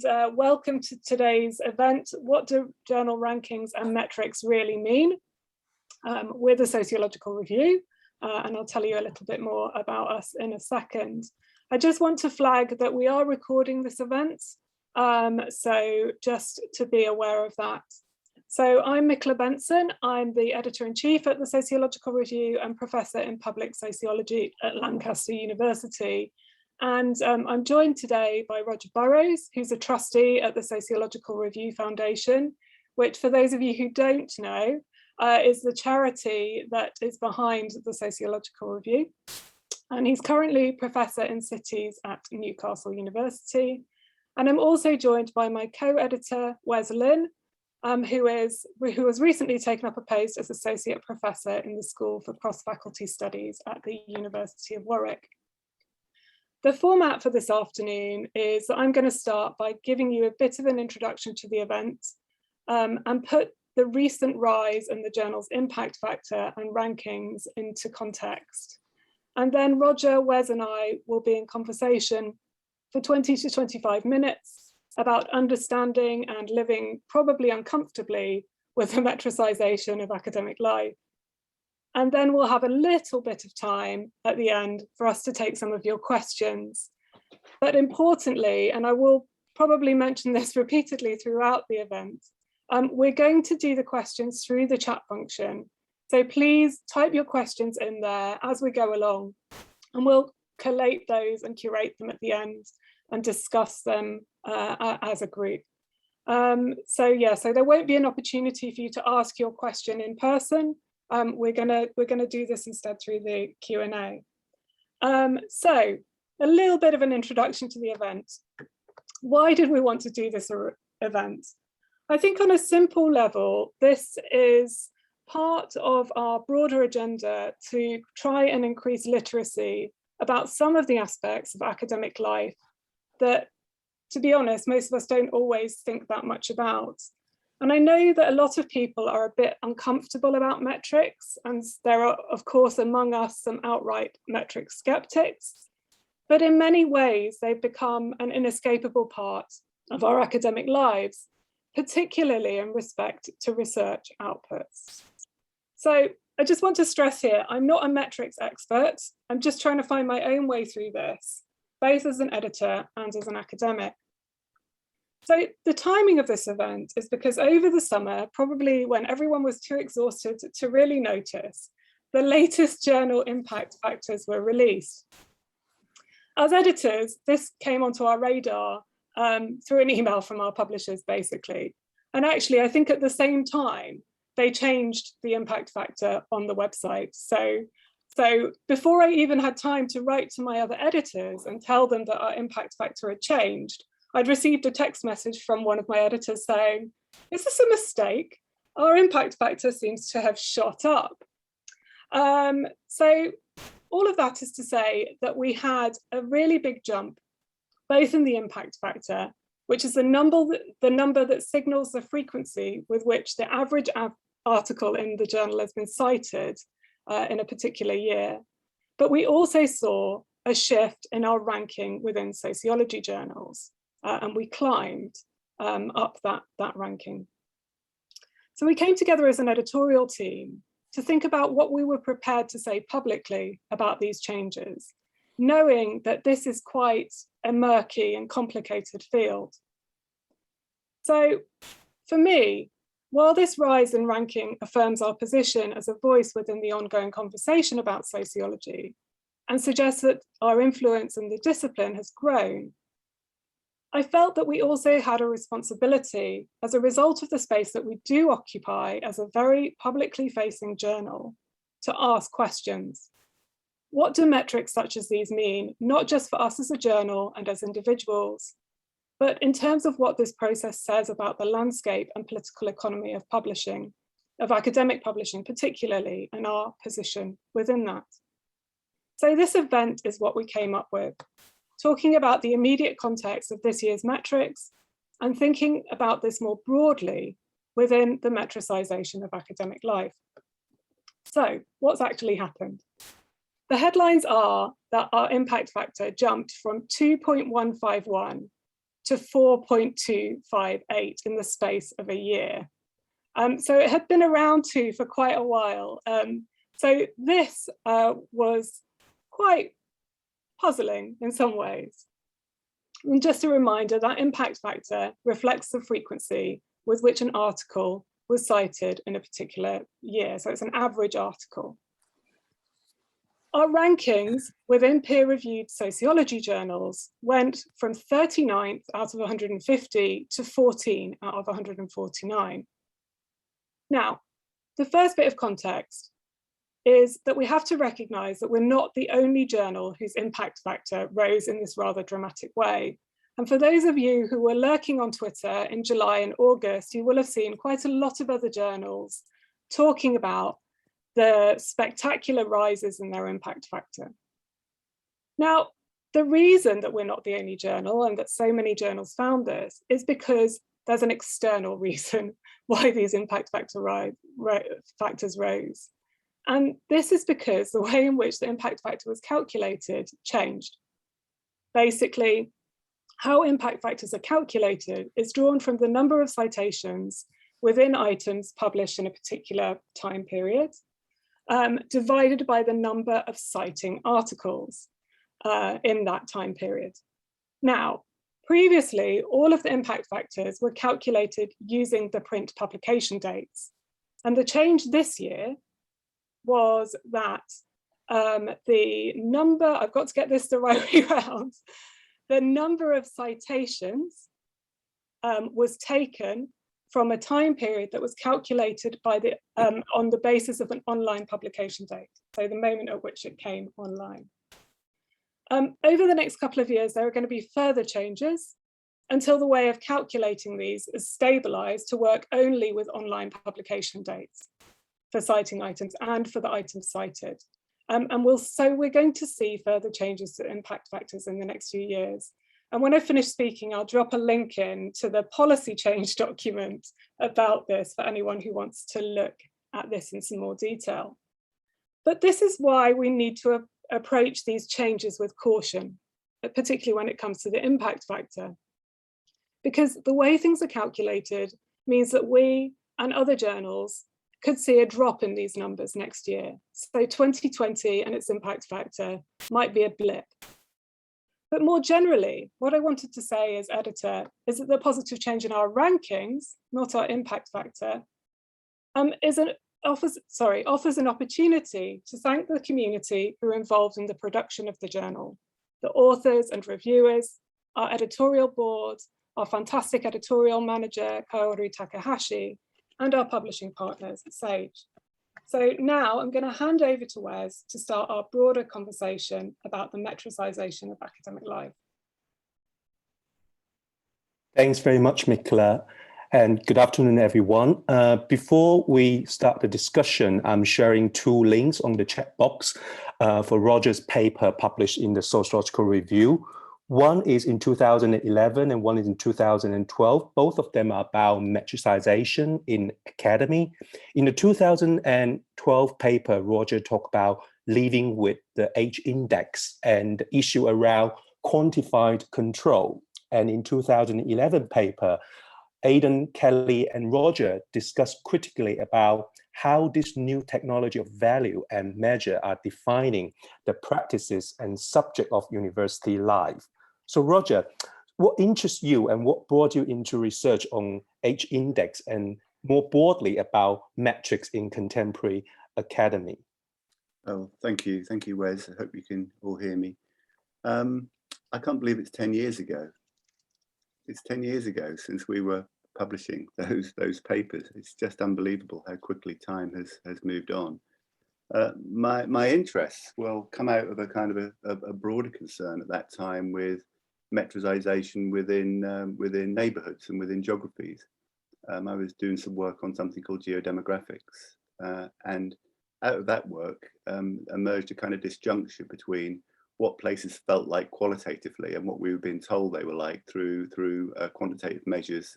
Welcome to today's event. What do journal rankings and metrics really mean? We're the Sociological Review, and I'll tell you a little bit more about us in a second. I just want to flag that we are recording this event, so just to be aware of that. So I'm Michaela Benson. I'm the Editor-in-Chief at the Sociological Review and Professor in Public Sociology at Lancaster University. And I'm joined today by Roger Burrows, who's a trustee at the Sociological Review Foundation, which, for those of you who don't know, is the charity that is behind the Sociological Review. And he's currently Professor in Cities at Newcastle University. And I'm also joined by my co-editor, Wes Lynn, who has recently taken up a post as Associate Professor in the School for Cross-Faculty Studies at the University of Warwick. The format for this afternoon is that I'm going to start by giving you a bit of an introduction to the event and put the recent rise in the journal's impact factor and rankings into context. And then Roger, Wes and I will be in conversation for 20 to 25 minutes about understanding and living probably uncomfortably with the metricization of academic life. And then we'll have a little bit of time at the end for us to take some of your questions. But importantly, and I will probably mention this repeatedly throughout the event, we're going to do the questions through the chat function. So please type your questions in there as we go along, and we'll collate those and curate them at the end and discuss them as a group. So there won't be an opportunity for you to ask your question in person. We're gonna do this instead through the Q&A. So a little bit of an introduction to the event. Why did we want to do this event? I think on a simple level, this is part of our broader agenda to try and increase literacy about some of the aspects of academic life that, to be honest, most of us don't always think that much about. And I know that a lot of people are a bit uncomfortable about metrics, and there are, of course, among us some outright metric skeptics, but in many ways they've become an inescapable part of our academic lives, particularly in respect to research outputs. So I just want to stress here, I'm not a metrics expert. I'm just trying to find my own way through this, both as an editor and as an academic. So the timing of this event is because over the summer, probably when everyone was too exhausted to really notice, the latest journal impact factors were released. As editors, this came onto our radar through an email from our publishers, basically. And actually, I think at the same time, they changed the impact factor on the website. So before I even had time to write to my other editors and tell them that our impact factor had changed, I'd received a text message from one of my editors saying, "Is this a mistake? Our impact factor seems to have shot up." So all of that is to say that we had a really big jump, both in the impact factor, which is the number that signals the frequency with which the average article in the journal has been cited in a particular year. But we also saw a shift in our ranking within sociology journals. And we climbed up that ranking. So we came together as an editorial team to think about what we were prepared to say publicly about these changes, knowing that this is quite a murky and complicated field. So for me, while this rise in ranking affirms our position as a voice within the ongoing conversation about sociology and suggests that our influence in the discipline has grown, I felt that we also had a responsibility as a result of the space that we do occupy as a very publicly facing journal to ask questions. What do metrics such as these mean, not just for us as a journal and as individuals, but in terms of what this process says about the landscape and political economy of publishing, of academic publishing particularly, and our position within that? So this event is what we came up with, talking about the immediate context of this year's metrics and thinking about this more broadly within the metricization of academic life. So what's actually happened? The headlines are that our impact factor jumped from 2.151 to 4.258 in the space of a year. So it had been around 2 for quite a while. So this was quite puzzling in some ways. And just a reminder, that impact factor reflects the frequency with which an article was cited in a particular year. So it's an average article. Our rankings within peer-reviewed sociology journals went from 39th out of 150 to 14 out of 149. Now, the first bit of context is that we have to recognize that we're not the only journal whose impact factor rose in this rather dramatic way. And for those of you who were lurking on Twitter in July and August, you will have seen quite a lot of other journals talking about the spectacular rises in their impact factor. Now, the reason that we're not the only journal and that so many journals found this is because there's an external reason why these impact factors rose. And this is because the way in which the impact factor was calculated changed. Basically, how impact factors are calculated is drawn from the number of citations within items published in a particular time period, divided by the number of citing articles in that time period. Now, previously, all of the impact factors were calculated using the print publication dates. And the change this year was that the number, I've got to get this the right way around, the number of citations was taken from a time period that was calculated by the on the basis of an online publication date, so the moment at which it came online. Over the next couple of years, there are going to be further changes until the way of calculating these is stabilized to work only with online publication dates for citing items and for the items cited. And we're going to see further changes to impact factors in the next few years. And when I finish speaking, I'll drop a link in to the policy change document about this for anyone who wants to look at this in some more detail. But this is why we need to approach these changes with caution, particularly when it comes to the impact factor. Because the way things are calculated means that we and other journals could see a drop in these numbers next year. So 2020 and its impact factor might be a blip. But more generally, what I wanted to say as editor is that the positive change in our rankings, not our impact factor, offers an opportunity to thank the community who are involved in the production of the journal, the authors and reviewers, our editorial board, our fantastic editorial manager, Kaoru Takahashi, and our publishing partners at Sage. So now I'm going to hand over to Wes to start our broader conversation about the metricization of academic life. Thanks very much, Michaela, and good afternoon, everyone. Before we start the discussion, I'm sharing 2 links on the chat box for Roger's paper published in the Sociological Review. One is in 2011 and one is in 2012. Both of them are about metricization in academy. In the 2012 paper, Roger talked about living with the H index and the issue around quantified control. And in 2011 paper, Aidan, Kelly, and Roger discussed critically about how this new technology of value and measure are defining the practices and subject of university life. So Roger, what interests you and what brought you into research on H index and more broadly about metrics in contemporary academy? Oh, thank you, Wes. I hope you can all hear me. I can't believe it's 10 years ago. It's 10 years ago since we were publishing those papers. It's just unbelievable how quickly time has moved on. My interests will come out of a kind of a broader concern at that time with metricization within neighborhoods and within geographies. I was doing some work on something called geodemographics, and out of that work emerged a kind of disjuncture between what places felt like qualitatively and what we were being told they were like through quantitative measures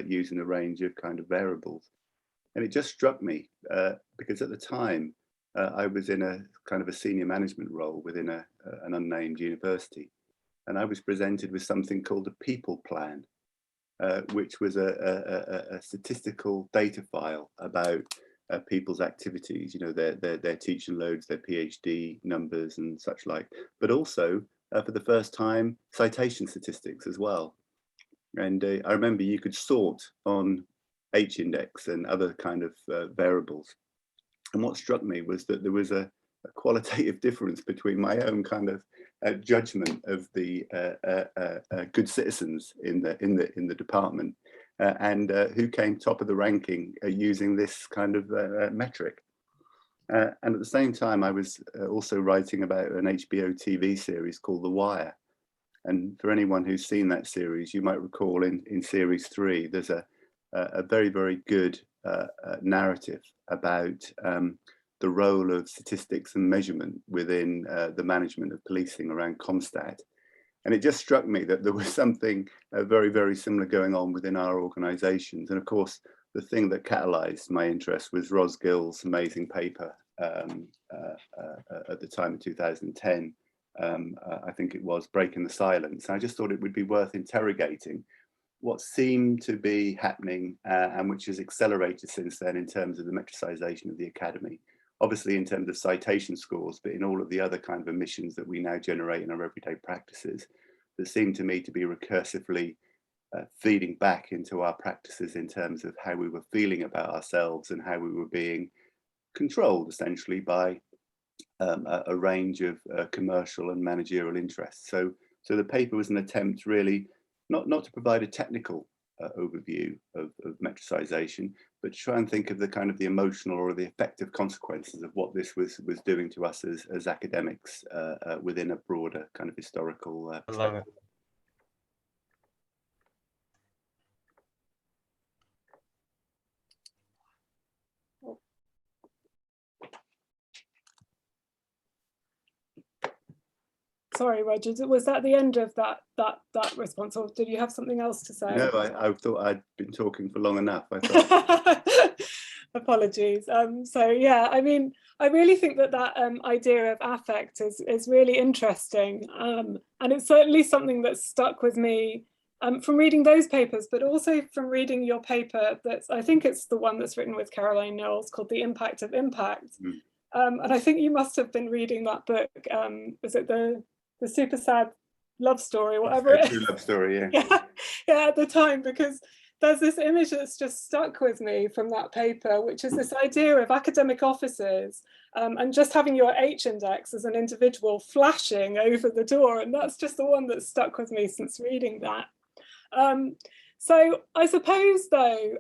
using a range of kind of variables. And it just struck me because at the time I was in a kind of a senior management role within an unnamed university. and I was presented with something called a people plan, which was a statistical data file about people's activities, you know, their teaching loads, their PhD numbers and such like, but also for the first time, citation statistics as well. And I remember you could sort on H-index and other kind of variables. And what struck me was that there was a qualitative difference between my own kind of judgment of the good citizens in the department and who came top of the ranking using this kind of metric. And at the same time, I was also writing about an HBO TV series called The Wire. And for anyone who's seen that series, you might recall in series 3, there's a very, very good narrative about the role of statistics and measurement within the management of policing around Comstat. And it just struck me that there was something very, very similar going on within our organisations. And of course, the thing that catalysed my interest was Ros Gill's amazing paper at the time in 2010. I think it was Breaking the Silence. And I just thought it would be worth interrogating what seemed to be happening and which has accelerated since then in terms of the metricization of the academy. Obviously in terms of citation scores, but in all of the other kind of emissions that we now generate in our everyday practices that seem to me to be recursively feeding back into our practices in terms of how we were feeling about ourselves and how we were being controlled essentially by a range of commercial and managerial interests. So the paper was an attempt really not to provide a technical overview of metricization, but to try and think of the kind of the emotional or the effective consequences of what this was doing to us as academics within a broader kind of historical perspective. Sorry, Roger, was that the end of that response, or did you have something else to say? No, I thought I'd been talking for long enough. I thought. Apologies. So yeah, I mean, I really think that idea of affect is really interesting, and it's certainly something that's stuck with me from reading those papers, but also from reading your paper I think it's the one that's written with Caroline Knowles called The Impact of Impact. And I think you must have been reading that book. Is it the super sad love story, whatever it is? Love story, yeah. Yeah, at the time, because there's this image that's just stuck with me from that paper, which is this idea of academic offices and just having your H-index as an individual flashing over the door. And that's just the one that's stuck with me since reading that. So I suppose, though,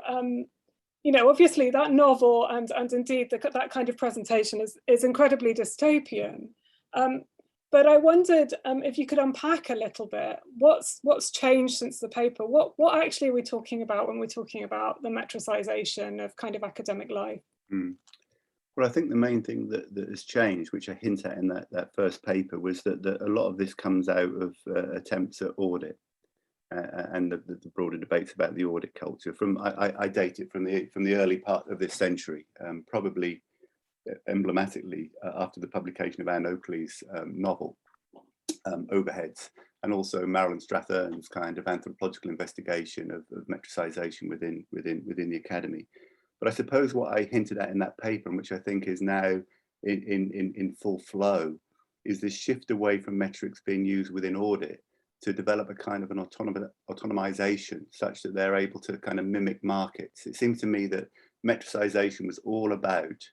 you know, obviously that novel and indeed that kind of presentation is incredibly dystopian. But I wondered if you could unpack a little bit what's changed since the paper. What actually are we talking about when we're talking about the metricization of kind of academic life? Well, I think the main thing that has changed, which I hint at in that first paper, was that a lot of this comes out of attempts at audit and the broader debates about the audit culture. I date it from the early part of this century, probably emblematically after the publication of Anne Oakley's novel Overheads, and also Marilyn Strathern's kind of anthropological investigation of metricization within the academy. But I suppose what I hinted at in that paper, and which I think is now in full flow, is this shift away from metrics being used within audit to develop a kind of an autonomization such that they're able to kind of mimic markets. It seems to me that metricization was all about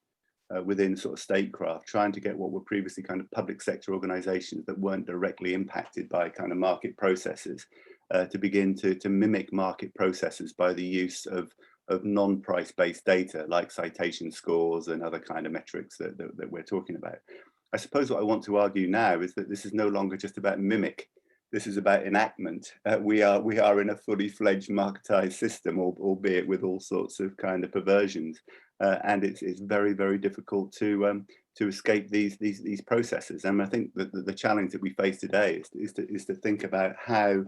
within sort of statecraft, trying to get what were previously kind of public sector organizations that weren't directly impacted by kind of market processes to begin to mimic market processes by the use of non-price based data like citation scores and other kind of metrics that we're talking about. I suppose what I want to argue now is that this is no longer just about mimic. This is about enactment. We are in a fully fledged marketized system, albeit with all sorts of kind of perversions, and it's very, very difficult to escape these processes. And I think that the challenge that we face today is to think about how,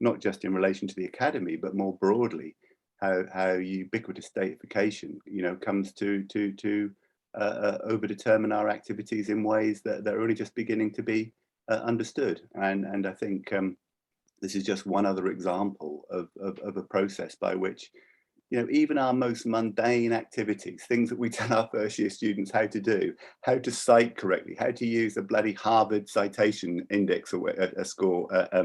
not just in relation to the academy, but more broadly, how ubiquitous datafication, you know, comes to overdetermine our activities in ways that are only just beginning to be understood. And I think this is just one other example of a process by which, you know, even our most mundane activities, things that we tell our first year students how to do, how to cite correctly, how to use a bloody Harvard citation index or a score, a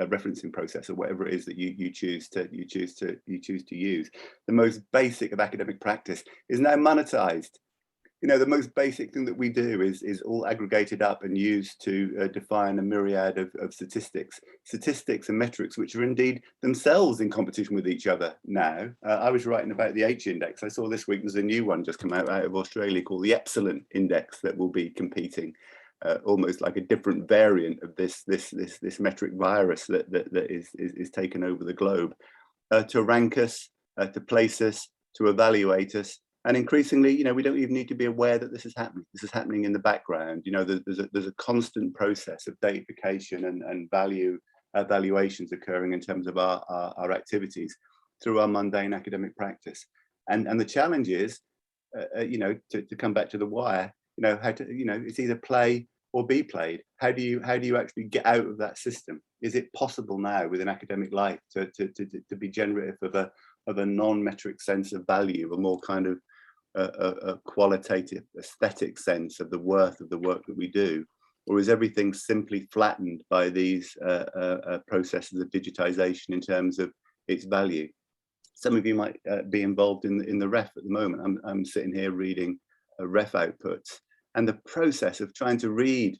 referencing process, or whatever it is that you choose to use. The most basic of academic practice is now monetized. You know, the most basic thing that we do is all aggregated up and used to define a myriad of statistics and metrics, which are indeed themselves in competition with each other now. I was writing about the H index. I saw this week there's a new one just come out of Australia called the Epsilon index that will be competing, almost like a different variant of this metric virus that is taken over the globe, to rank us, to place us, to evaluate us. And increasingly, you know, we don't even need to be aware that this is happening. This is happening in the background. You know, there's a constant process of datafication and value evaluations occurring in terms of our activities through our mundane academic practice. And the challenge is, you know, to come back to the wire, you know, how to, you know, it's either play or be played. How do you actually get out of that system? Is it possible now within academic life to be generative of a non-metric sense of value, a more kind of a qualitative, aesthetic sense of the worth of the work that we do? Or is everything simply flattened by these processes of digitization in terms of its value? Some of you might be involved in the ref at the moment. I'm sitting here reading ref outputs, and the process of trying to read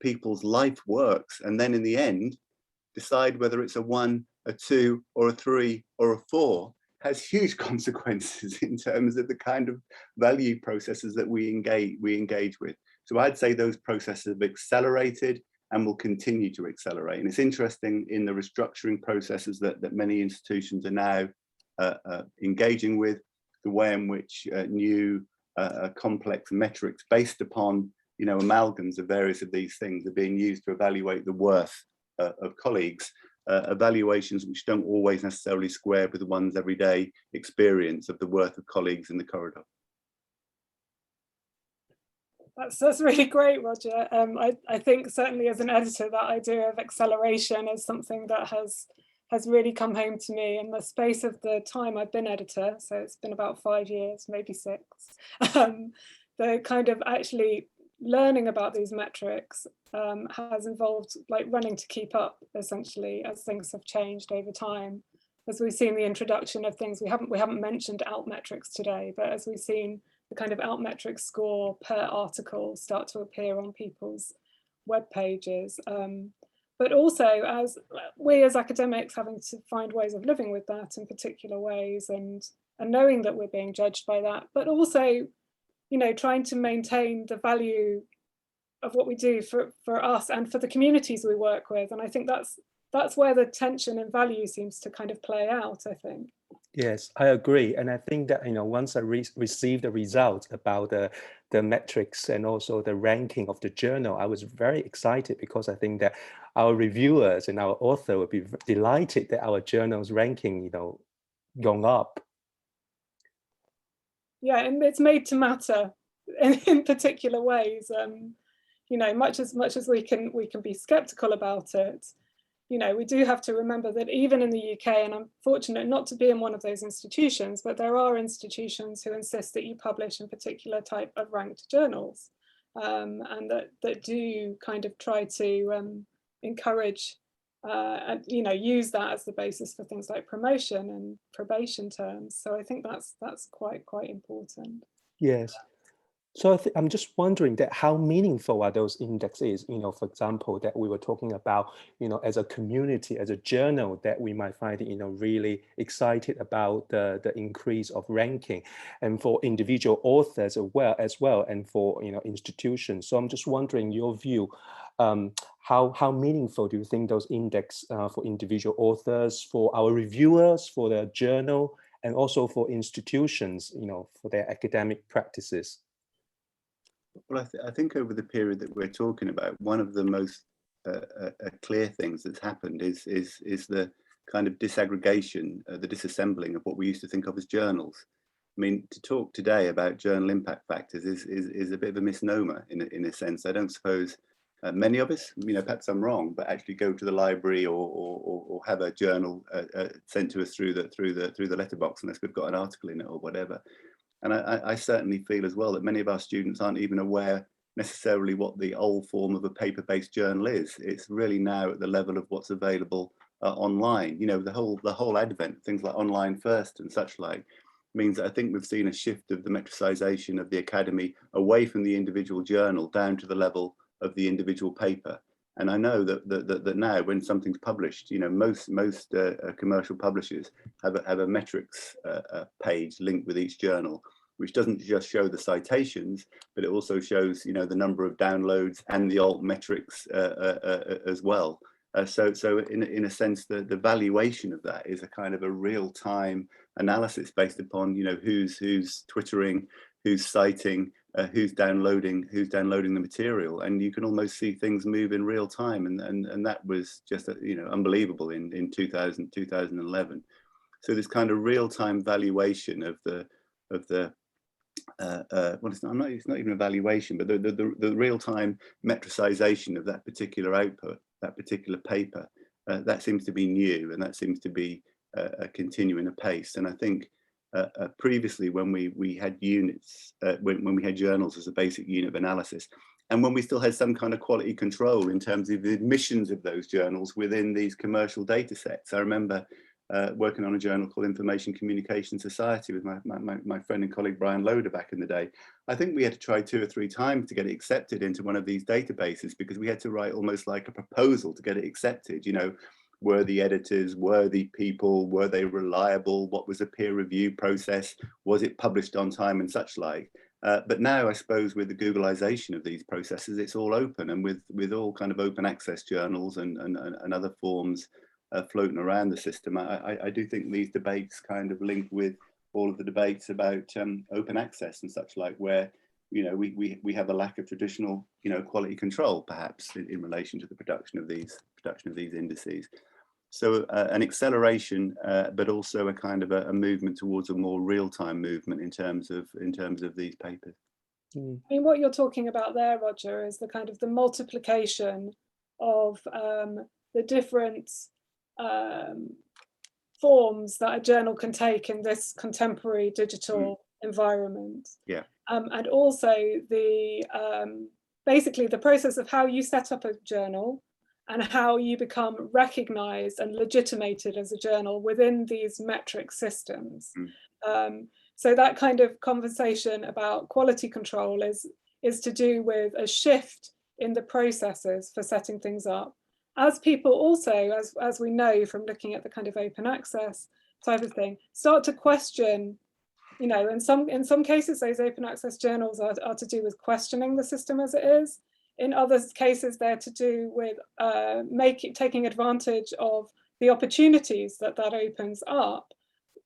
people's life works and then in the end decide whether it's a 1, a 2, or a 3, or a 4 has huge consequences in terms of the kind of value processes that we engage with. So I'd say those processes have accelerated and will continue to accelerate. And it's interesting in the restructuring processes that many institutions are now engaging with, the way in which new complex metrics based upon, you know, amalgams of various of these things are being used to evaluate the worth of colleagues. Evaluations which don't always necessarily square with one's everyday experience of the worth of colleagues in the corridor. That's really great, Roger. I think certainly as an editor, that idea of acceleration is something that has really come home to me in the space of the time I've been editor. So it's been about 5 years, maybe 6. The kind of actually learning about these metrics has involved like running to keep up, essentially, as things have changed over time. As we've seen the introduction of things, we haven't mentioned altmetrics today, but as we've seen the kind of altmetrics score per article start to appear on people's web pages. But also as we as academics having to find ways of living with that in particular ways and knowing that we're being judged by that, but also, you know, trying to maintain the value of what we do for us and for the communities we work with. And I think that's where the tension in value seems to kind of play out, I think. Yes, I agree. And I think that, you know, once I received the results about the metrics and also the ranking of the journal, I was very excited because I think that our reviewers and our author would be delighted that our journal's ranking, you know, gone up. Yeah, and it's made to matter in particular ways. You know, much as we can be skeptical about it, you know, we do have to remember that even in the UK, and I'm fortunate not to be in one of those institutions, but there are institutions who insist that you publish in particular type of ranked journals, and that do kind of try to encourage and, you know, use that as the basis for things like promotion and probation terms. So I think that's quite important. Yes. So I'm just wondering that how meaningful are those indexes, you know, for example, that we were talking about, you know, as a community, as a journal, that we might find, you know, really excited about the increase of ranking, and for individual authors as well, and for, you know, institutions. So I'm just wondering your view, how meaningful do you think those index for individual authors, for our reviewers, for the journal, and also for institutions, you know, for their academic practices? Well, I think over the period that we're talking about, one of the most clear things that's happened is the kind of disaggregation, the disassembling of what we used to think of as journals. I mean, to talk today about journal impact factors is a bit of a misnomer in a sense. I don't suppose Many of us, perhaps I'm wrong, but actually go to the library or have a journal sent to us through the letterbox unless we've got an article in it or whatever. And I certainly feel as well that many of our students aren't even aware necessarily what the old form of a paper-based journal is. It's really now at the level of what's available online. The whole advent, things like online first and such like, means that I think we've seen a shift of the metricization of the academy away from the individual journal down to the level of the individual paper. And I know that now when something's published, most commercial publishers have a metrics page linked with each journal, which doesn't just show the citations, but it also shows the number of downloads and the alt metrics as well. So in a sense, the valuation of that is a kind of a real-time analysis based upon who's twittering, who's citing, who's downloading the material, and you can almost see things move in real time, and that was just unbelievable in 2011. So this kind of real-time valuation of the well, it's not even a valuation, but the real-time metricization of that particular output, that particular paper, that seems to be new, and that seems to be continuing apace. And I think previously, when we had units, when we had journals as a basic unit of analysis, and when we still had some kind of quality control in terms of the admissions of those journals within these commercial data sets. I remember working on a journal called Information Communication Society with my friend and colleague Brian Loader back in the day. I think we had to try 2 or 3 times to get it accepted into one of these databases, because we had to write almost like a proposal to get it accepted. Were the editors, were the people, were they reliable? What was the peer review process? Was it published on time and such like? But now, I suppose, with the Googleization of these processes, it's all open, and with all kind of open access journals and other forms floating around the system, I do think these debates kind of link with all of the debates about open access and such like, where we have a lack of traditional quality control, perhaps, in relation to the production of these indices. So an acceleration, but also a kind of a movement towards a more real-time movement in terms of these papers. I mean, what you're talking about there, Roger, is the kind of the multiplication of the different forms that a journal can take in this contemporary digital environment. Yeah. And also the basically the process of how you set up a journal and how you become recognized and legitimated as a journal within these metric systems. So that kind of conversation about quality control is to do with a shift in the processes for setting things up. As people also, as we know from looking at the kind of open access type of thing, start to question, in some cases, those open access journals are to do with questioning the system as it is. In other cases, they're to do with taking advantage of the opportunities that opens up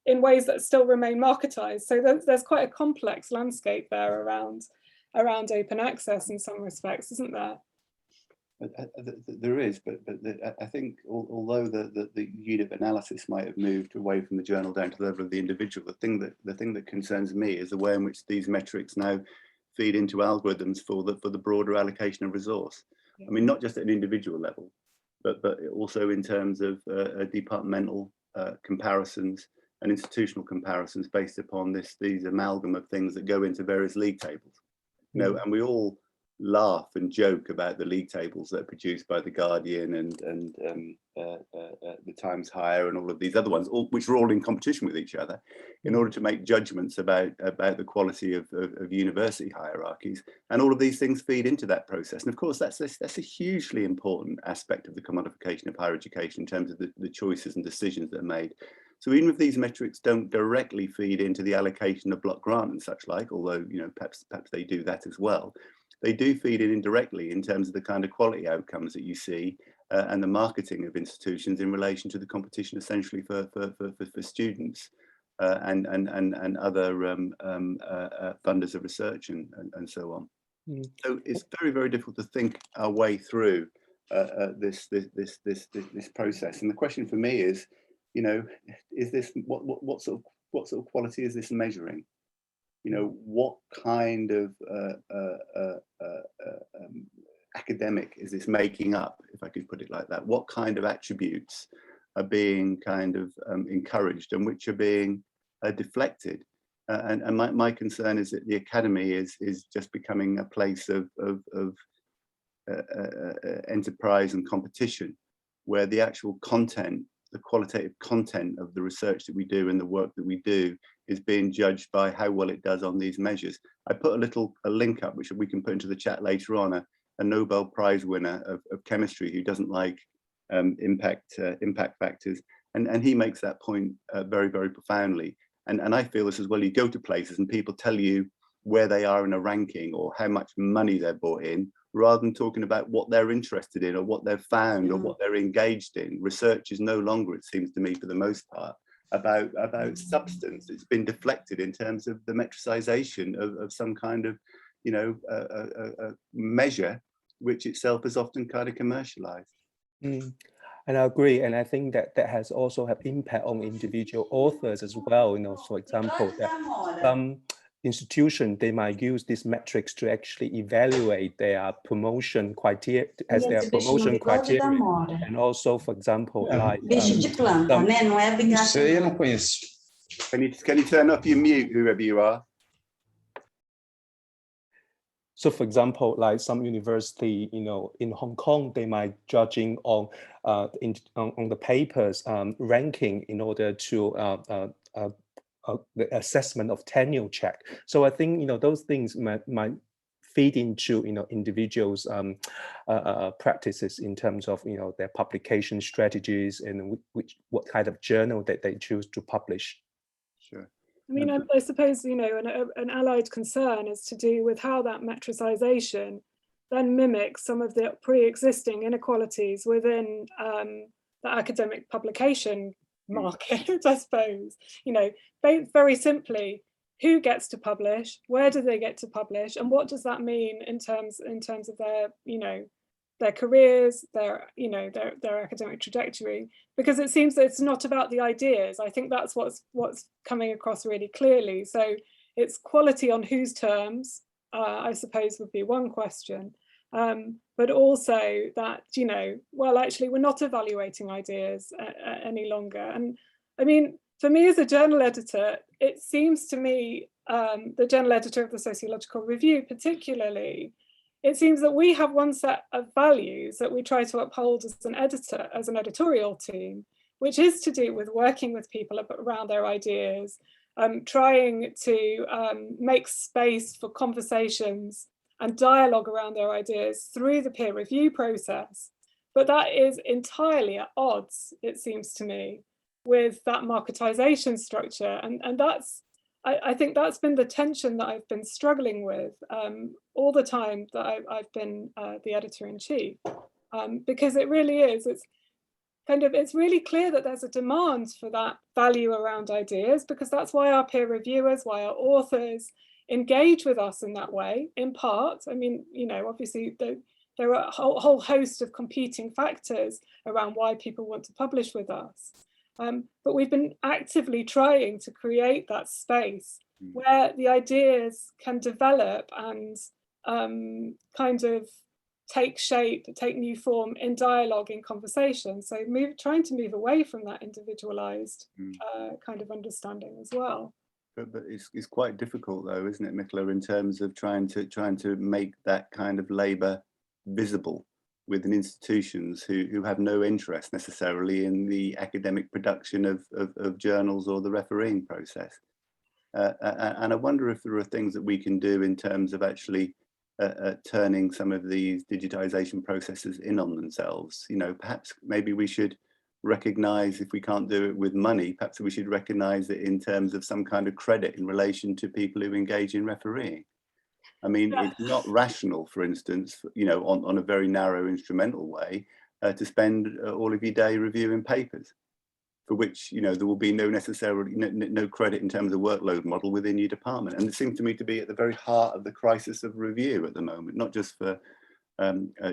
in ways that still remain marketized. So there's quite a complex landscape there around open access in some respects, isn't there? There is, but I think although the unit of analysis might have moved away from the journal down to the level of the individual, the thing that concerns me is the way in which these metrics now feed into algorithms for the broader allocation of resource. I mean, not just at an individual level, but also in terms of departmental comparisons and institutional comparisons based upon these amalgam of things that go into various league tables. And we all laugh and joke about the league tables that are produced by The Guardian and the Times Higher and all of these other ones, which are all in competition with each other in order to make judgments about the quality of university hierarchies. And all of these things feed into that process. And of course, that's a hugely important aspect of the commodification of higher education in terms of the choices and decisions that are made. So even if these metrics don't directly feed into the allocation of block grant and such like, although perhaps they do that as well, they do feed in indirectly in terms of the kind of quality outcomes that you see and the marketing of institutions in relation to the competition essentially for students and other funders of research and so on. So it's very, very difficult to think our way through this process. And the question for me is, is this what sort of quality is this measuring? What kind of academic is this making up, if I could put it like that? What kind of attributes are being kind of encouraged and which are being deflected? And my concern is that the academy is just becoming a place of enterprise and competition, where the actual content, the qualitative content of the research that we do and the work that we do is being judged by how well it does on these measures. I put a link up, which we can put into the chat later on, a Nobel Prize winner of chemistry who doesn't like impact factors. And he makes that point very, very profoundly. And I feel this as well. You go to places and people tell you where they are in a ranking or how much money they're brought in, rather than talking about what they're interested in or what they've found or what they're engaged in. Research is no longer, it seems to me, for the most part, about substance. It's been deflected in terms of the metricization of some kind of, you know, a measure, which itself is often kind of commercialized. And I agree, and I think that that has also had impact on individual authors as well. You know, for example, that some institution, they might use these metrics to actually evaluate their promotion criteria as their promotion criteria, and also, for example, like Can you turn off your mute, whoever you are? So, for example, like some university, you know, in Hong Kong, they might judging on the papers ranking in order to the assessment of tenure check. So I think, you know, those things might feed into, you know, individuals' practices in terms of, you know, their publication strategies and what kind of journal that they choose to publish. Sure. I mean, I suppose, you know, an allied concern is to do with how that metricization then mimics some of the pre-existing inequalities within the academic publication market, I suppose. You know, very simply, who gets to publish, where do they get to publish, and what does that mean in terms of their, you know, their careers, their, you know, their academic trajectory? Because it seems that it's not about the ideas. I think that's what's coming across really clearly. So it's quality on whose terms, I suppose, would be one question. But also that, you know, well, actually, we're not evaluating ideas any longer. And I mean, for me as a journal editor, it seems to me, the journal editor of the Sociological Review particularly, it seems that we have one set of values that we try to uphold as an editor, as an editorial team, which is to do with working with people around their ideas, trying to make space for conversations and dialogue around their ideas through the peer review process. But that is entirely at odds, it seems to me, with that marketization structure. And that's, I think that's been the tension that I've been struggling with all the time that I've been the editor-in-chief, because it really is, it's really clear that there's a demand for that value around ideas, because that's why our peer reviewers, why our authors engage with us in that way, in part. I mean, you know, obviously there are a whole host of competing factors around why people want to publish with us. But we've been actively trying to create that space where the ideas can develop and kind of take shape, take new form in dialogue, in conversation. So trying to move away from that individualized kind of understanding as well. But it's quite difficult though, isn't it, Michaela, in terms of trying to make that kind of labour visible within institutions who have no interest necessarily in the academic production of journals or the refereeing process. And I wonder if there are things that we can do in terms of actually turning some of these digitization processes in on themselves. You know, perhaps maybe we should recognize, if we can't do it with money, perhaps we should recognize it in terms of some kind of credit in relation to people who engage in refereeing. I mean, it's not rational, for instance, you know, on a very narrow instrumental way, to spend all of your day reviewing papers, for which, you know, there will be no credit in terms of workload model within your department. And it seems to me to be at the very heart of the crisis of review at the moment, not just for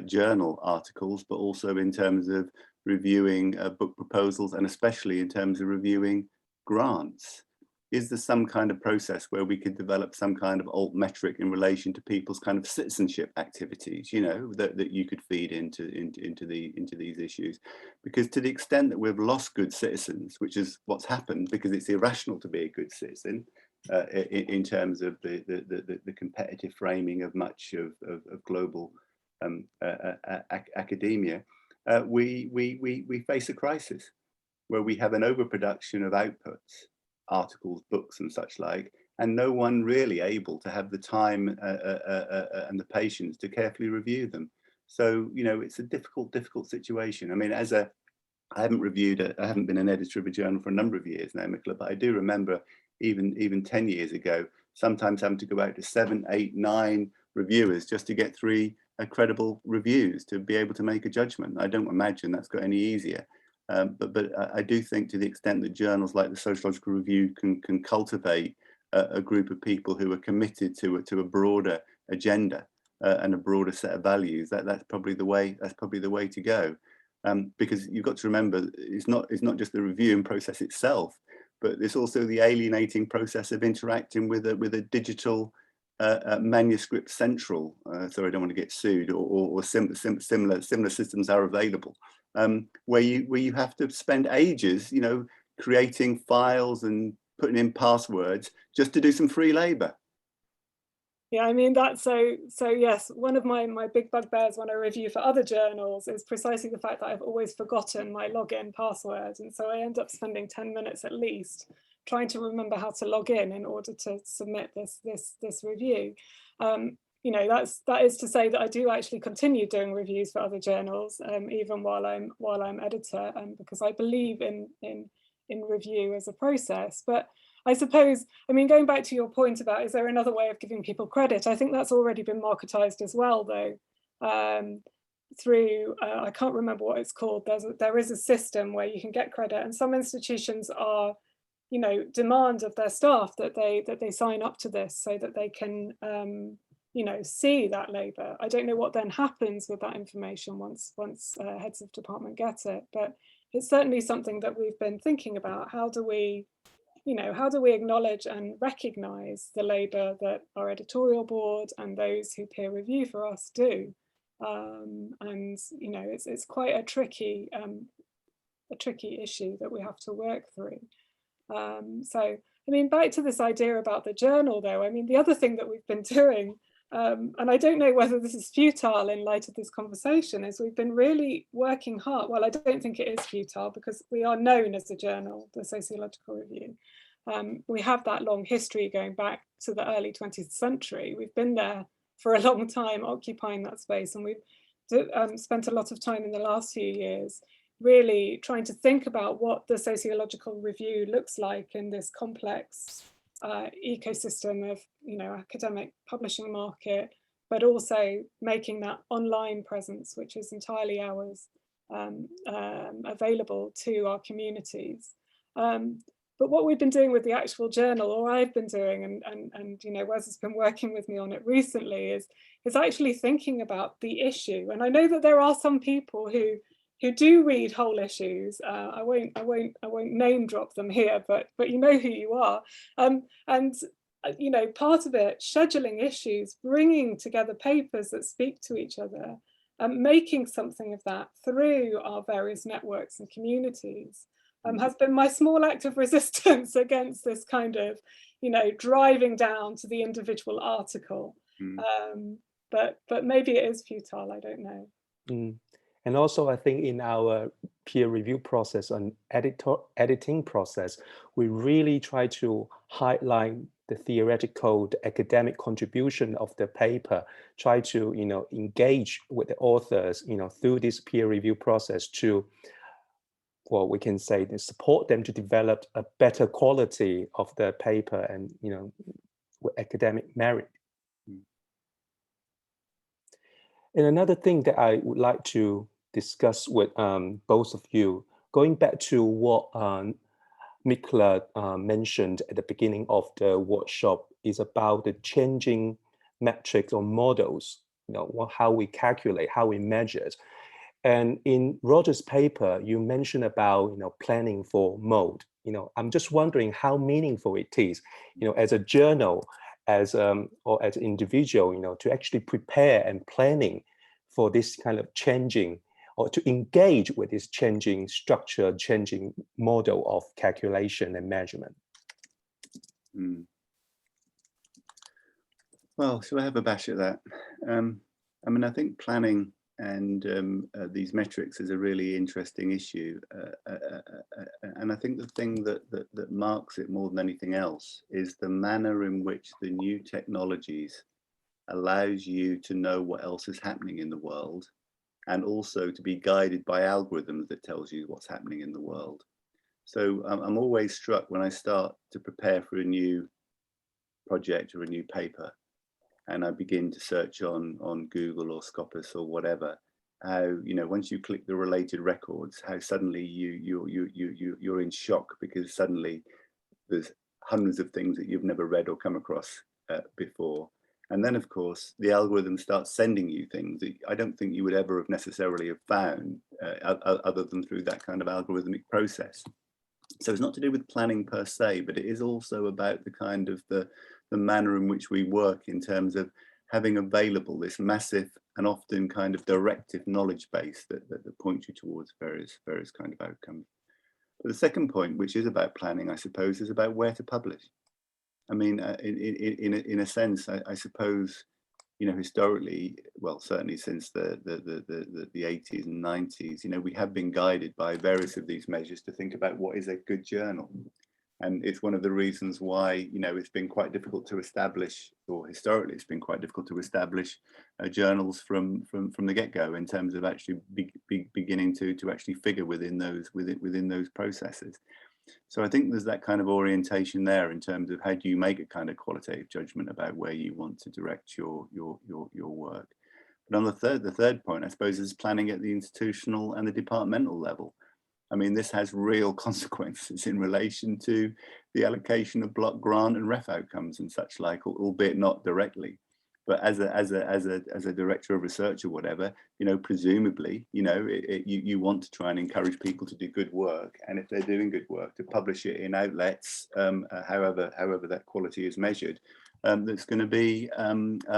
journal articles, but also in terms of reviewing book proposals, and especially in terms of reviewing grants. is there some kind of process where we could develop some kind of alt metric in relation to people's kind of citizenship activities, you know, that you could feed into these issues? Because to the extent that we've lost good citizens, which is what's happened, because it's irrational to be a good citizen in terms of the competitive framing of much of global academia, we face a crisis where we have an overproduction of outputs, articles, books and such like, and no one really able to have the time and the patience to carefully review them. So, you know, it's a difficult situation. I mean, I haven't been an editor of a journal for a number of years now, Michaela, but I do remember even 10 years ago, sometimes having to go out to 7, 8, 9 reviewers just to get 3 credible reviews to be able to make a judgment. I don't imagine that's got any easier. But I do think, to the extent that journals like the Sociological Review can cultivate a group of people who are committed to a broader agenda and a broader set of values, that's probably the way to go. Because you've got to remember, it's not just the reviewing process itself, but it's also the alienating process of interacting with a digital manuscript central. Sorry, I don't want to get sued, or similar systems are available. Where you have to spend ages, you know, creating files and putting in passwords just to do some free labor. Yeah, I mean, that's so yes, one of my big bugbears when I review for other journals is precisely the fact that I've always forgotten my login password, and so I end up spending 10 minutes at least trying to remember how to log in order to submit this review. You know, that is to say that I do actually continue doing reviews for other journals, even while I'm editor, because I believe in review as a process. But I suppose, I mean, going back to your point about, is there another way of giving people credit? I think that's already been marketized as well, though, through, I can't remember what it's called. There is a system where you can get credit, and some institutions are, you know, demand of their staff that they sign up to this so that they can, you know, see that labor. I don't know what then happens with that information once heads of department get it, but it's certainly something that we've been thinking about. How do we acknowledge and recognize the labor that our editorial board and those who peer review for us do? And you know, it's quite a tricky issue that we have to work through. So, I mean, back to this idea about the journal, though, I mean, the other thing that we've been doing, and I don't know whether this is futile in light of this conversation, is we've been really working hard. Well, I don't think it is futile, because we are known as a journal, the Sociological Review. We have that long history going back to the early 20th century. We've been there for a long time, occupying that space, and we've spent a lot of time in the last few years really trying to think about what the Sociological Review looks like in this complex ecosystem of, you know, academic publishing market, but also making that online presence, which is entirely ours, available to our communities. But what we've been doing with the actual journal, or I've been doing, and you know, Wes has been working with me on it recently, is actually thinking about the issue. And I know that there are some people who do read whole issues. I won't name drop them here, but you know who you are. And you know, part of it, scheduling issues, bringing together papers that speak to each other, making something of that through our various networks and communities, has been my small act of resistance against this kind of, you know, driving down to the individual article. But maybe it is futile, I don't know. And also, I think in our peer review process and editing process, we really try to highlight the theoretical, the academic contribution of the paper, try to, you know, engage with the authors, you know, through this peer review process to, well, we can say, support them to develop a better quality of the paper and, you know, with academic merit. And another thing that I would like to discuss with both of you, going back to what Michaela mentioned at the beginning of the workshop, is about the changing metrics or models, you know, how we calculate, how we measure it. And in Roger's paper, you mentioned about, you know, planning for mode, I'm just wondering how meaningful it is, as a journal, or as an individual, to actually prepare and planning for this kind of changing, or to engage with this changing structure, changing model of calculation and measurement. Well, shall I have a bash at that? I think planning and these metrics is a really interesting issue. And I think the thing that marks it more than anything else is the manner in which the new technologies allows you to know what else is happening in the world, and also to be guided by algorithms that tells you what's happening in the world. So I'm always struck when I start to prepare for a new project or a new paper, and I begin to search on Google or Scopus or whatever, how, once you click the related records, how suddenly you're in shock, because suddenly there's hundreds of things that you've never read or come across before. And then, of course, the algorithm starts sending you things that I don't think you would ever have necessarily have found other than through that kind of algorithmic process. So it's not to do with planning per se, but it is also about the kind of the manner in which we work, in terms of having available this massive and often kind of directive knowledge base that points you towards various kind of outcomes. But the second point, which is about planning, I suppose, is about where to publish. I mean, in a sense, I suppose, historically, well, certainly since the 80s and 90s, we have been guided by various of these measures to think about what is a good journal. And it's one of the reasons why, it's been quite difficult to establish, or historically it's been quite difficult to establish journals from the get-go, in terms of actually beginning to actually figure within those processes. So I think there's that kind of orientation there, in terms of how do you make a kind of qualitative judgment about where you want to direct your work. But on the third point, I suppose, is planning at the institutional and the departmental level. I mean, this has real consequences in relation to the allocation of block grant and ref outcomes and such like, albeit not directly. But as a director of research or whatever, presumably, you want to try and encourage people to do good work, and if they're doing good work, to publish it in outlets, however that quality is measured, that's going to be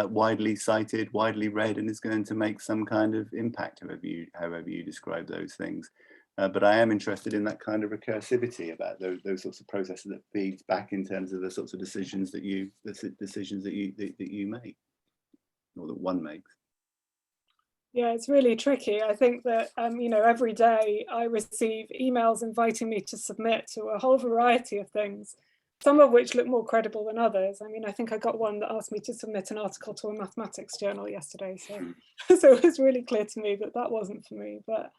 widely cited, widely read, and is going to make some kind of impact, however you describe those things. But I am interested in that kind of recursivity about those sorts of processes that feeds back in terms of the sorts of decisions that you make, or that one makes. Yeah, it's really tricky. I think that, every day I receive emails inviting me to submit to a whole variety of things, some of which look more credible than others. I mean, I think I got one that asked me to submit an article to a mathematics journal yesterday. So it was really clear to me that that wasn't for me. But,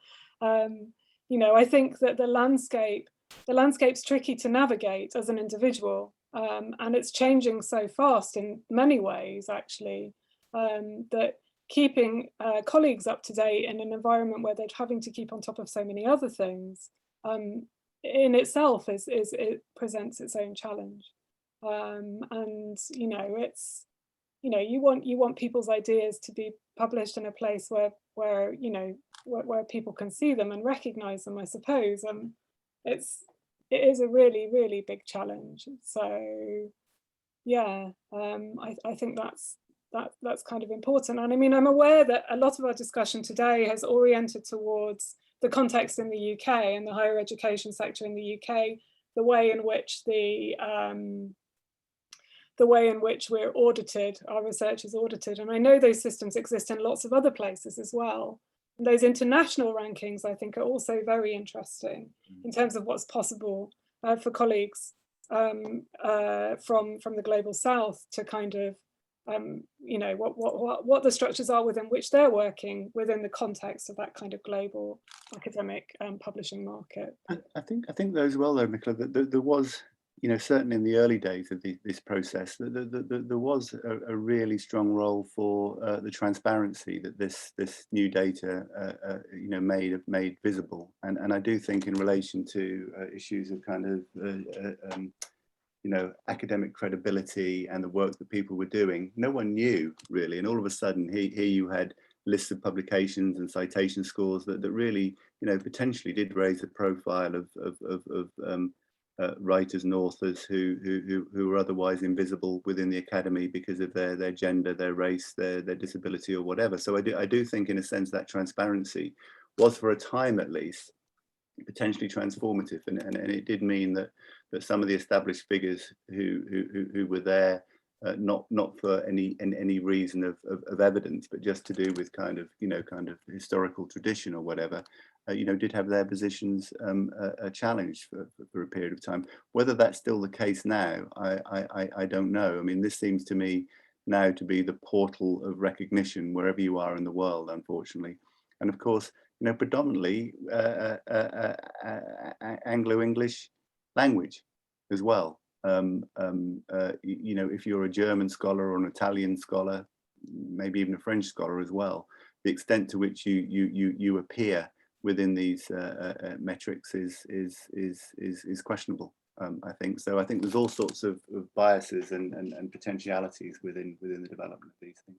I think that the landscape's tricky to navigate as an individual. And it's changing so fast in many ways, actually, that keeping colleagues up to date in an environment where they're having to keep on top of so many other things in itself it presents its own challenge. And it's, you want people's ideas to be published in a place where people can see them and recognize them, I suppose. It is a really, really big challenge. So yeah, I think that's kind of important. And I mean, I'm aware that a lot of our discussion today has oriented towards the context in the UK and the higher education sector in the UK, the way in which we're audited, our research is audited. And I know those systems exist in lots of other places as well. And those international rankings, I think, are also very interesting in terms of what's possible for colleagues from the global south to kind of what the structures are within which they're working within the context of that kind of global academic publishing market. I think those well though, Michaela, that there was, certainly in the early days of this process, there was a really strong role for the transparency that this new data made visible, and I do think in relation to issues of kind of academic credibility and the work that people were doing, no one knew really, and all of a sudden here you had lists of publications and citation scores that really potentially did raise the profile of writers and authors who are otherwise invisible within the academy because of their gender, their race, their disability or whatever. So I do think in a sense that transparency was, for a time at least, potentially transformative, and it did mean that some of the established figures who were there, not for any reason of evidence, but just to do with kind of historical tradition or whatever, did have their positions challenged for a period of time. Whether that's still the case now, I don't know. I mean, this seems to me now to be the portal of recognition wherever you are in the world, unfortunately. And of course, predominantly Anglo-English language as well. If you're a German scholar or an Italian scholar, maybe even a French scholar as well, the extent to which you appear within these metrics is questionable. I think so. I think there's all sorts of biases and potentialities within the development of these things.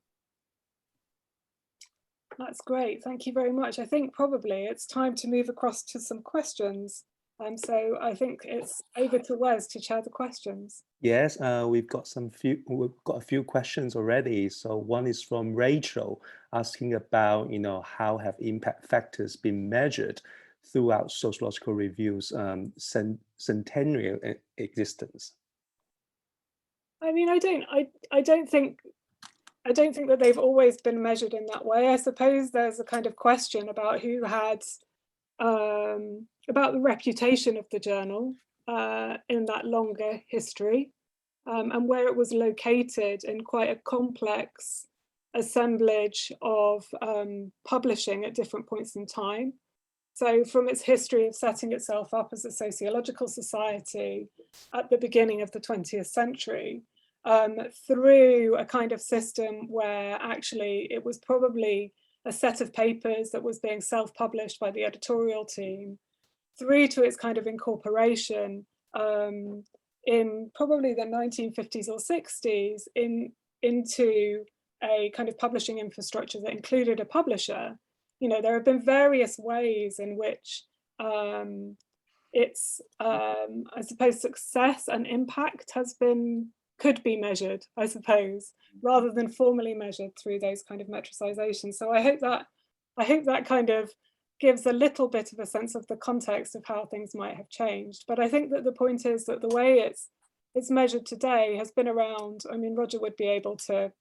That's great. Thank you very much. I think probably it's time to move across to some questions. So I think it's over to Wes to chair the questions. Yes, we've got a few questions already. So one is from Rachel, asking about how have impact factors been measured throughout sociological reviews' centennial existence. I mean, I don't think that they've always been measured in that way. I suppose there's a kind of question about who had about the reputation of the journal in that longer history, and where it was located in quite a complex assemblage of publishing at different points in time. So from its history of setting itself up as a sociological society at the beginning of the 20th century, through a kind of system where actually it was probably a set of papers that was being self-published by the editorial team, through to its kind of incorporation in probably the 1950s or 60s into a kind of publishing infrastructure that included a publisher. There have been various ways in which its, I suppose, success and impact could be measured, I suppose, rather than formally measured through those kind of metricizations. So I hope that kind of gives a little bit of a sense of the context of how things might have changed. But I think that the point is that the way it's measured today has been around. I mean, Roger would be able to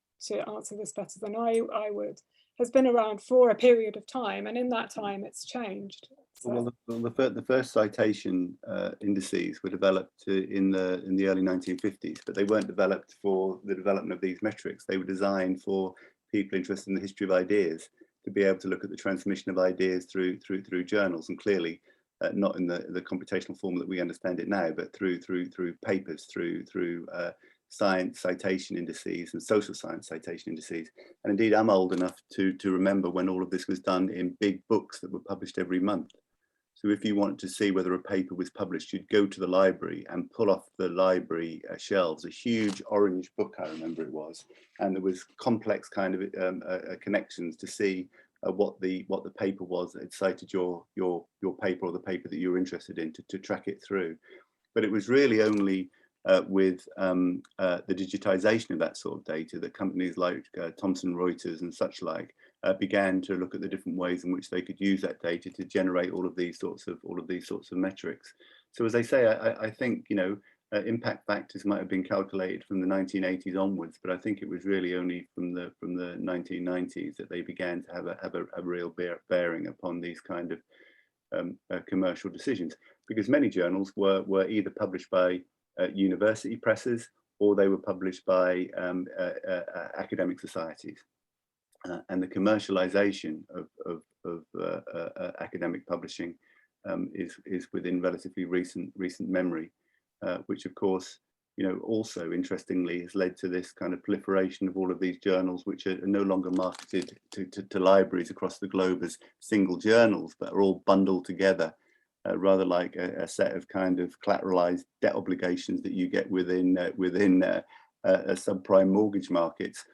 answer this better than I would. Has been around for a period of time, and in that time it's changed. So. Well, the first citation indices were developed in the early 1950s, but they weren't developed for the development of these metrics. They were designed for people interested in the history of ideas to be able to look at the transmission of ideas through journals, and clearly not in the computational form that we understand it now, but through papers, through science citation indices and social science citation indices. And indeed, I'm old enough to remember when all of this was done in big books that were published every month. So if you wanted to see whether a paper was published, you'd go to the library and pull off the library shelves a huge orange book, I remember it was, and there was complex kind of connections to see what the paper was that had cited your paper or the paper that you were interested in to track it through. But it was really only with the digitization of that sort of data that companies like Thomson Reuters and such like began to look at the different ways in which they could use that data to generate all of these sorts of metrics. So as I say, I think impact factors might have been calculated from the 1980s onwards, but I think it was really only from the 1990s that they began to have a real bearing upon these kind of commercial decisions, because many journals were either published by university presses or they were published by academic societies. And the commercialization of academic publishing is within relatively recent memory, which of course, also interestingly has led to this kind of proliferation of all of these journals, which are no longer marketed to libraries across the globe as single journals, but are all bundled together, rather like a set of kind of collateralized debt obligations that you get within subprime mortgage markets.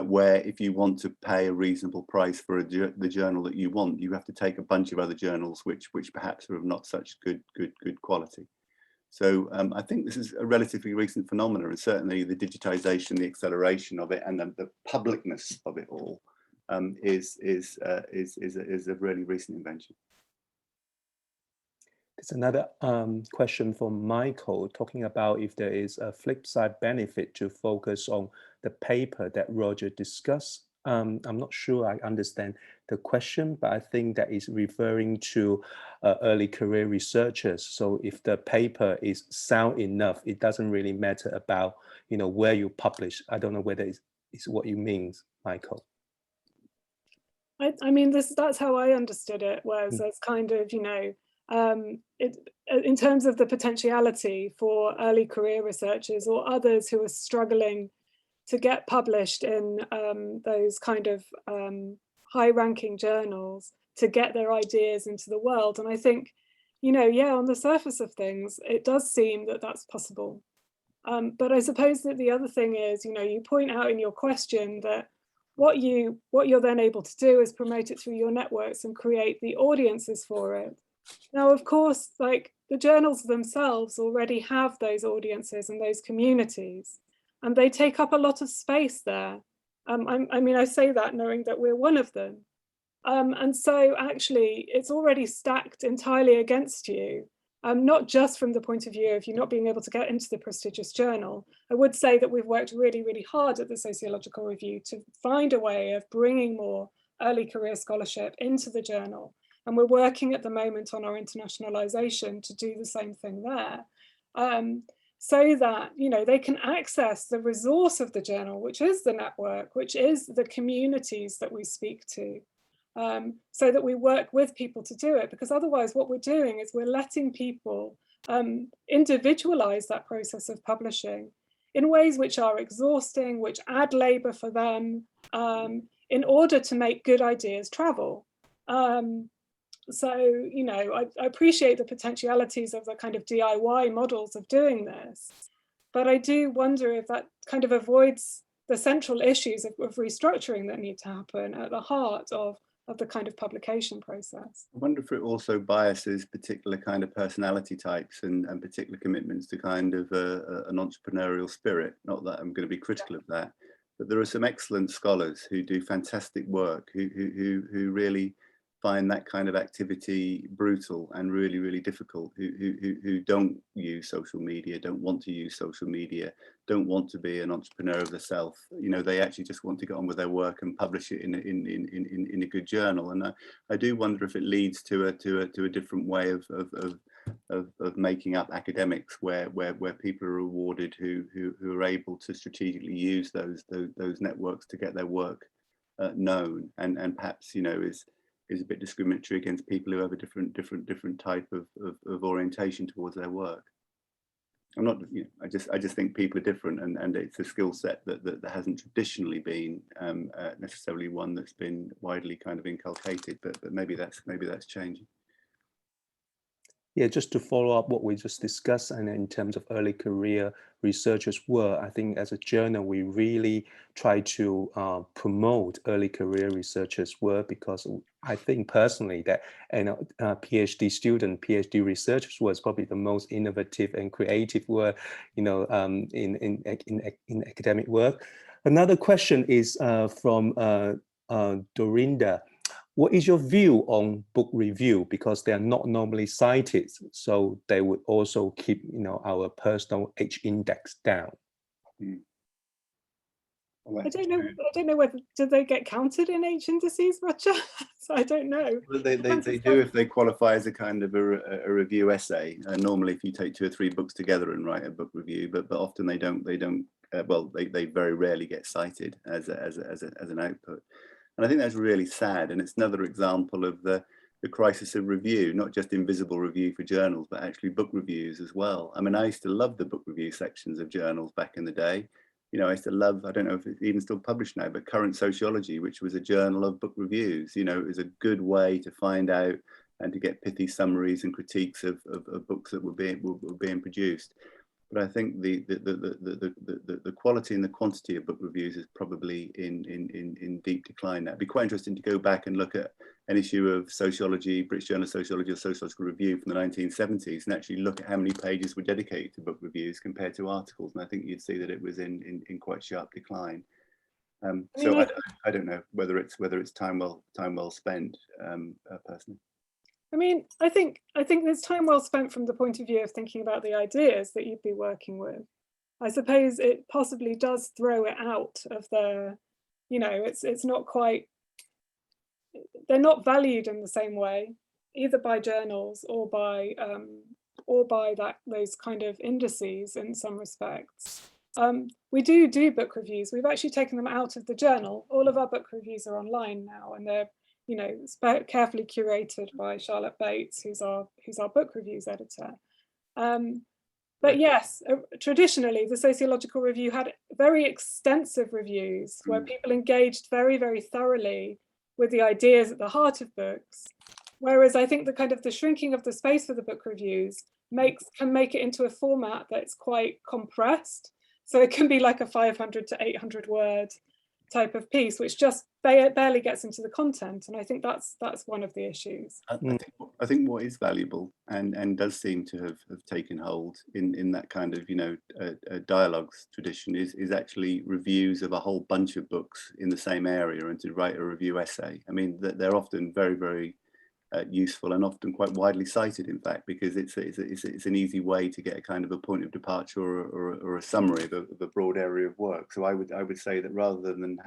Where if you want to pay a reasonable price for the journal that you want, you have to take a bunch of other journals which perhaps are of not such good quality. So I think this is a relatively recent phenomenon, and certainly the digitization, the acceleration of it, and the publicness of it all is a really recent invention. There's another question from Michael talking about if there is a flip side benefit to focus on the paper that Roger discussed. I'm not sure I understand the question, but I think that is referring to early career researchers. So if the paper is sound enough, it doesn't really matter about, you know, where you publish. I don't know whether it's what you mean, Michael. I mean, that's how I understood it, was as kind of, you know, in terms of the potentiality for early career researchers or others who are struggling to get published in those kind of high-ranking journals, to get their ideas into the world. And I think, you know, yeah, on the surface of things, it does seem that that's possible. But I suppose that the other thing is, you know, you point out in your question that what you're then able to do is promote it through your networks and create the audiences for it. Now, of course, like the journals themselves already have those audiences and those communities, and they take up a lot of space there. I mean, I say that knowing that we're one of them. And so actually, it's already stacked entirely against you, not just from the point of view of you not being able to get into the prestigious journal. I would say that we've worked really, really hard at the Sociological Review to find a way of bringing more early career scholarship into the journal. And we're working at the moment on our internationalization to do the same thing there. So that, you know, they can access the resource of the journal, which is the network, which is the communities that we speak to, so that we work with people to do it. Because otherwise what we're doing is we're letting people individualize that process of publishing in ways which are exhausting, which add labor for them, in order to make good ideas travel. So, you know, I appreciate the potentialities of the kind of DIY models of doing this, but I do wonder if that kind of avoids the central issues of restructuring that need to happen at the heart of the kind of publication process. I wonder if it also biases particular kind of personality types and particular commitments to kind of an entrepreneurial spirit. Not that I'm going to be critical of that, but there are some excellent scholars who do fantastic work, who really find that kind of activity brutal and really, really difficult, who don't use social media, don't want to use social media, don't want to be an entrepreneur of the self. You know, they actually just want to get on with their work and publish it in a good journal. And I do wonder if it leads to a different way of making up academics, where people are rewarded who are able to strategically use those networks to get their work known, and perhaps, you know, is a bit discriminatory against people who have a different type of orientation towards their work. I'm not, you know, I just think people are different, and it's a skill set that hasn't traditionally been necessarily one that's been widely kind of inculcated, but maybe that's changing. Yeah, just to follow up what we just discussed, and in terms of early career researchers' work, I think as a journal, we really try to promote early career researchers' work, because I think personally that, you know, PhD student, PhD researchers' work is probably the most innovative and creative work, you know, in academic work. Another question is from Dorinda. What is your view on book review? Because they are not normally cited, so they would also keep, you know, our personal H index down. I don't know whether, do they get counted in H indices, Roger? So I don't know. Well, they do if they qualify as a kind of a review essay. Normally, if you take 2 or 3 books together and write a book review, but often they don't. Well, they very rarely get cited as an output. And I think that's really sad, and it's another example of the crisis of review, not just invisible review for journals, but actually book reviews as well. I mean, I used to love the book review sections of journals back in the day. You know, I used to love, I don't know if it's even still published now, but Current Sociology, which was a journal of book reviews. You know, it was a good way to find out and to get pithy summaries and critiques of books that were being produced. But I think the quality and the quantity of book reviews is probably in deep decline now. It'd be quite interesting to go back and look at an issue of Sociology, British Journal of Sociology or Sociological Review from the 1970s and actually look at how many pages were dedicated to book reviews compared to articles. And I think you'd see that it was in quite sharp decline. So I don't know whether it's time well spent, personally. I mean, I think there's time well spent from the point of view of thinking about the ideas that you'd be working with. I suppose it possibly does throw it out of the, you know, it's not quite, they're not valued in the same way, either by journals or by those kind of indices in some respects. We do book reviews. We've actually taken them out of the journal. All of our book reviews are online now, and they're, you know, carefully curated by Charlotte Bates, who's our book reviews editor. But yes, traditionally the Sociological Review had very extensive reviews where people engaged very, very thoroughly with the ideas at the heart of books. Whereas I think the kind of the shrinking of the space for the book reviews can make it into a format that's quite compressed. So it can be like a 500 to 800 word type of piece, which just barely gets into the content. And I think that's one of the issues. I think what is valuable and does seem to have taken hold in that kind of, you know, dialogues tradition is actually reviews of a whole bunch of books in the same area and to write a review essay. I mean, they're often very, very useful and often quite widely cited, in fact, because it's an easy way to get a kind of a point of departure or a summary of a broad area of work. So I would say that rather than,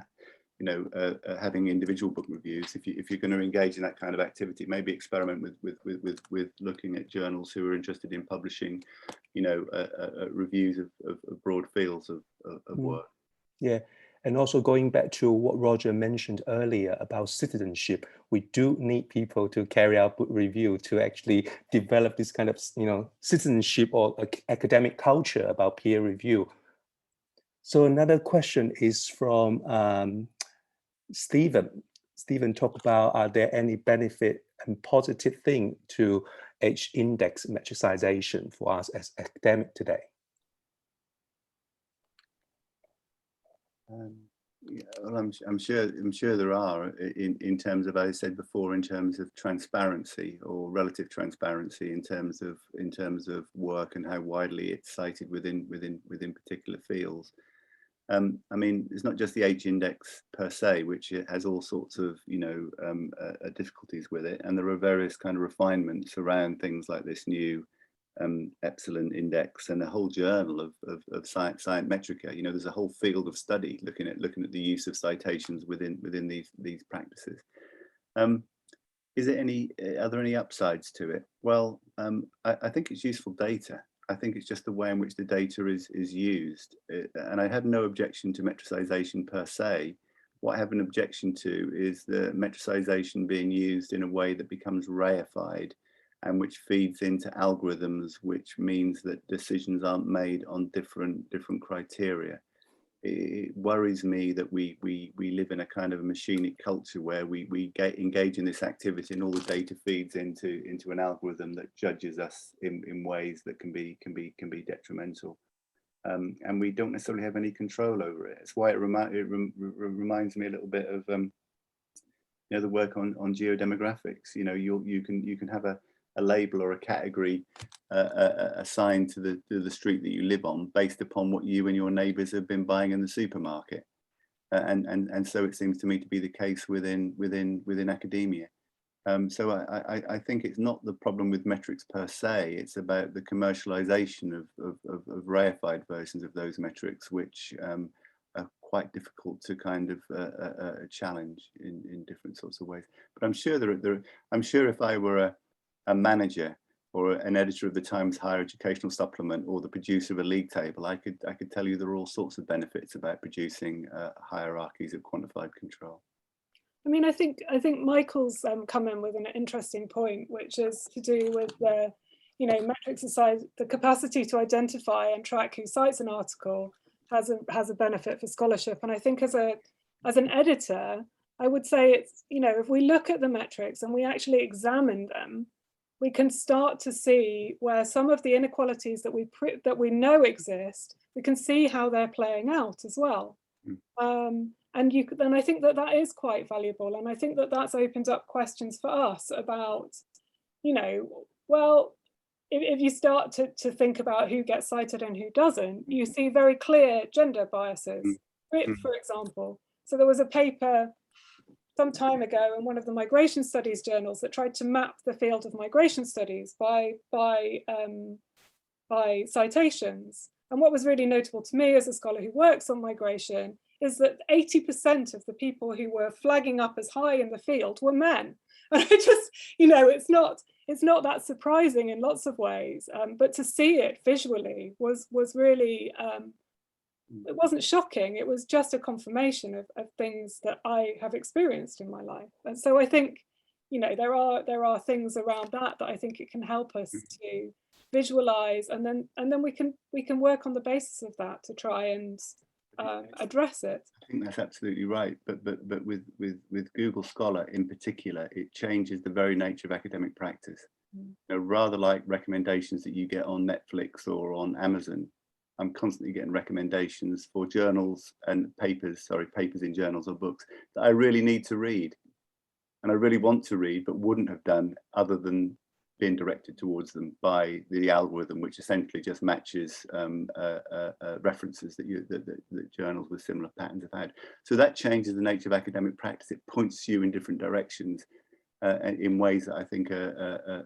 you know, having individual book reviews, if you're going to engage in that kind of activity, maybe experiment with looking at journals who are interested in publishing, you know, reviews of broad fields of work. Yeah. And also going back to what Roger mentioned earlier about citizenship, we do need people to carry out book review to actually develop this kind of, you know, citizenship or academic culture about peer review. So another question is from Stephen. Stephen talked about, are there any benefit and positive thing to H-index metricization for us as academic today? Yeah, well, I'm sure there are in terms of, as I said before, in terms of transparency or relative transparency in terms of work and how widely it's cited within particular fields. I mean, it's not just the H-index per se, which has all sorts of, you know, difficulties with it, and there are various kind of refinements around things like this new Epsilon index and a whole journal of science metrica. You know, there's a whole field of study looking at the use of citations within these practices. Are there any upsides to it? Well, I think it's useful data. I think it's just the way in which the data is used. And I had no objection to metricization per se. What I have an objection to is the metricization being used in a way that becomes reified and which feeds into algorithms, which means that decisions aren't made on different criteria. It worries me that we live in a kind of a machinic culture where we engage in this activity and all the data feeds into an algorithm that judges us in ways that can be detrimental, and we don't necessarily have any control over it. It's why it reminds me a little bit of you know, the work on geodemographics. You know, you can have a label or a category assigned to the street that you live on based upon what you and your neighbours have been buying in the supermarket, and so it seems to me to be the case within academia. So I think it's not the problem with metrics per se. It's about the commercialization of reified versions of those metrics, which are quite difficult to kind of challenge in different sorts of ways. But I'm sure if I were a manager or an editor of the Times Higher Educational Supplement or the producer of a league table, I could tell you there are all sorts of benefits about producing hierarchies of quantified control. I mean, I think Michael's come in with an interesting point, which is to do with the, you know, metrics aside, the capacity to identify and track who cites an article has a benefit for scholarship. And I think as an editor, I would say it's, you know, if we look at the metrics and we actually examine them, we can start to see where some of the inequalities that we know exist, we can see how they're playing out as well. And I think that that is quite valuable. And I think that that's opened up questions for us about, you know, well, if you start to think about who gets cited and who doesn't, you see very clear gender biases, for example. So there was a paper some time ago in one of the migration studies journals that tried to map the field of migration studies by citations. And what was really notable to me as a scholar who works on migration is that 80% of the people who were flagging up as high in the field were men. And I just, you know, it's not that surprising in lots of ways, but to see it visually was really, it wasn't shocking, it was just a confirmation of things that I have experienced in my life. And so I think, you know, there are things around that I think it can help us to visualize, and then we can work on the basis of that to try and address it. I think that's absolutely right. But with Google Scholar in particular, it changes the very nature of academic practice. You know, rather like recommendations that you get on Netflix or on Amazon, I'm constantly getting recommendations for journals and papers in journals or books that I really need to read, and I really want to read, but wouldn't have done other than being directed towards them by the algorithm, which essentially just matches references that journals with similar patterns have had. So that changes the nature of academic practice. It points you in different directions in ways that I think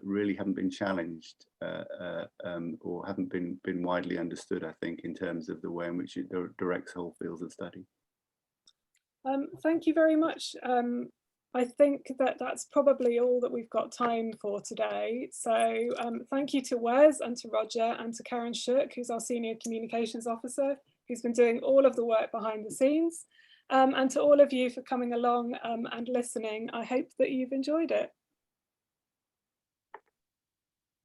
really haven't been challenged or haven't been widely understood, I think, in terms of the way in which it directs whole fields of study. Thank you very much. I think that that's probably all that we've got time for today. So thank you to Wes and to Roger and to Karen Shook, who's our Senior Communications Officer, who's been doing all of the work behind the scenes. And to all of you for coming along and listening. I hope that you've enjoyed it.